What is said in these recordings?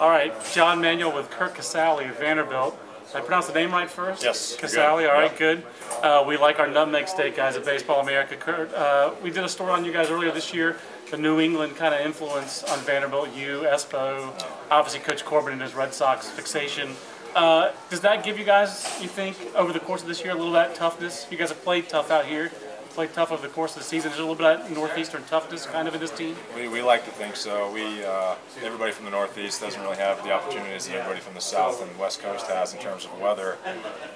All right, John Manuel with Curt Casali of Vanderbilt. Did I pronounce the name right first? Yes. Casali, all right, good. We like our nutmeg steak guys at Baseball America. Curt, we did a story on you guys earlier this year, the New England kind of influence on Vanderbilt, you, Espo, obviously Coach Corbin and his Red Sox fixation. Does that give you guys, you think, over the course of this year, a little of that toughness? You guys have played tough out here, played tough over the course of the season. Is there a little bit of that Northeastern toughness kind of in this team? We like to think so. Everybody from the Northeast doesn't really have the opportunities that everybody from the South and West Coast has in terms of weather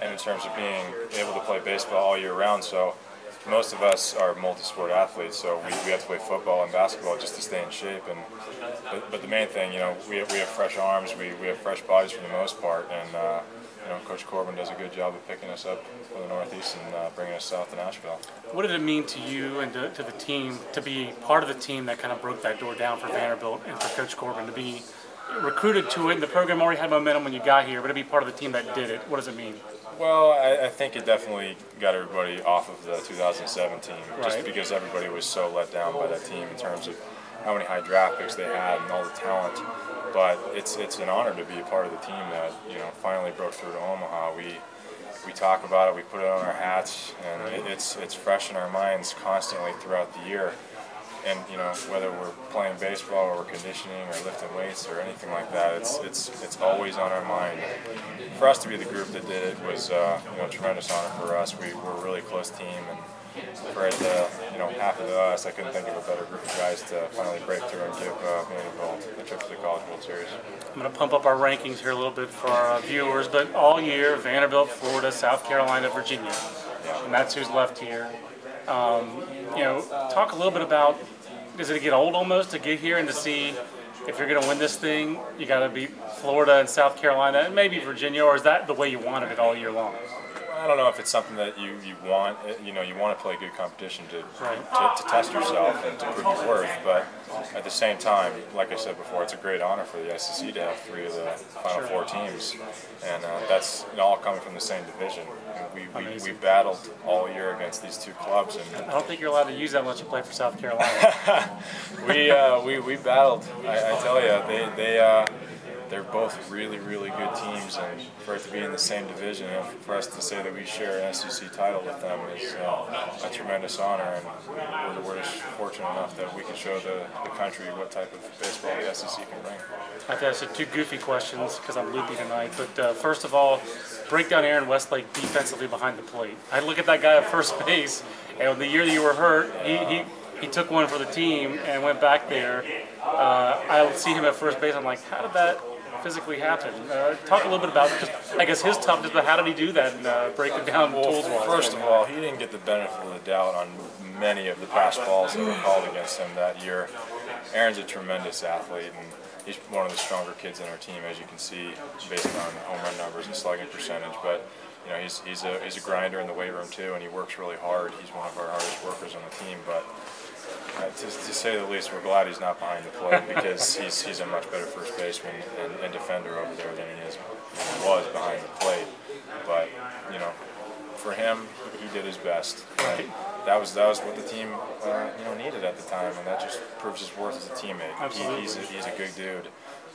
and in terms of being able to play baseball all year round. So most of us are multi-sport athletes, so we have to play football and basketball just to stay in shape. But the main thing, we have fresh arms, we have fresh bodies for the most part, and Coach Corbin does a good job of picking us up from the Northeast and bringing us south to Nashville. What did it mean to you and to the team to be part of the team that kind of broke that door down for Vanderbilt and for Coach Corbin to be recruited to it? And the program already had momentum when you got here, but to be part of the team that did it, what does it mean? Well, I think it definitely got everybody off of the 2017 team, just because everybody was so let down by that team in terms of how many high draft picks they had and all the talent. But it's an honor to be a part of the team that finally broke through to Omaha. We talk about it, we put it on our hats, and it's fresh in our minds constantly throughout the year. And whether we're playing baseball or we're conditioning or lifting weights or anything like that, it's always on our mind. For us to be the group that did it was a tremendous honor for us. We're a really close team, and for it to happen to us, I couldn't think of a better group of guys to finally break through and give Vanderbilt a trip to the College World Series. I'm going to pump up our rankings here a little bit for our viewers, but all year Vanderbilt, Florida, South Carolina, Virginia, and that's who's left here. Talk a little bit about, does it get old almost to get here and to see if you're going to win this thing, you got to beat Florida and South Carolina and maybe Virginia, or is that the way you wanted it all year long? I don't know if it's something that you want. You want to play good competition to test yourself and to prove your worth. But at the same time, like I said before, it's a great honor for the SEC to have 3 of the Final Four teams, and that's all coming from the same division. We battled all year against these 2 clubs, and I don't think you're allowed to use that unless you play for South Carolina. we battled. I tell you, they're both really, really good teams, and for it to be in the same division, and for us to say that we share an SEC title with them is a tremendous honor, and we're just fortunate enough that we can show the country what type of baseball the SEC can bring. I have to ask 2 goofy questions because I'm loopy tonight, but first of all, break down Aaron Westlake defensively behind the plate. I look at that guy at first base, and the year that you were hurt, he took one for the team and went back there. I see him at first base, I'm like, how did that physically happen? Talk a little bit about, I guess, his toughness, but how did he do that and break it down tools-wise? First of all, he didn't get the benefit of the doubt on many of the past balls that were called against him that year. Aaron's a tremendous athlete, and he's one of the stronger kids in our team, as you can see, based on home run numbers and slugging percentage. But he's a grinder in the weight room too, and he works really hard. He's one of our hardest workers on the team. But to say the least, we're glad he's not behind the plate because he's a much better first baseman and defender over there than he was behind the plate. But for him, he did his best. And that was what the team needed at the time, and that just proves his worth as a teammate. He's a good dude,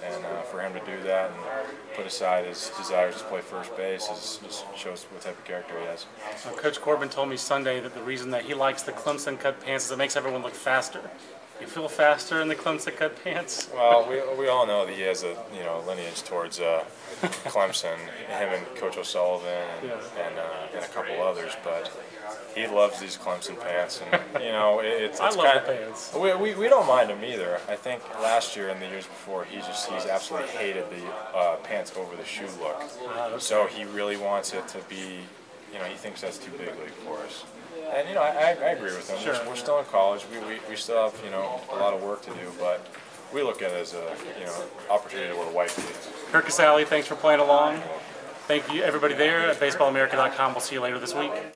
and for him to do that and put aside his desires to play first base just shows what type of character he has. Coach Corbin told me Sunday that the reason that he likes the Clemson-cut pants is it makes everyone look faster. You feel faster in the Clemson-cut pants? Well, we all know that he has a lineage towards Clemson, him and Coach O'Sullivan and a couple others, but he loves these Clemson pants, and it's I love the pants. We don't mind him either. I think last year and the years before, he's absolutely hated the pants over the shoe look. So he really wants it to be, he thinks that's too big league for us. And I agree with him. We're still in college. We still have a lot of work to do, but we look at it as a opportunity to wear white cleats. Curt Casali, thanks for playing along. Thank you everybody there at baseballamerica.com. We'll see you later this week.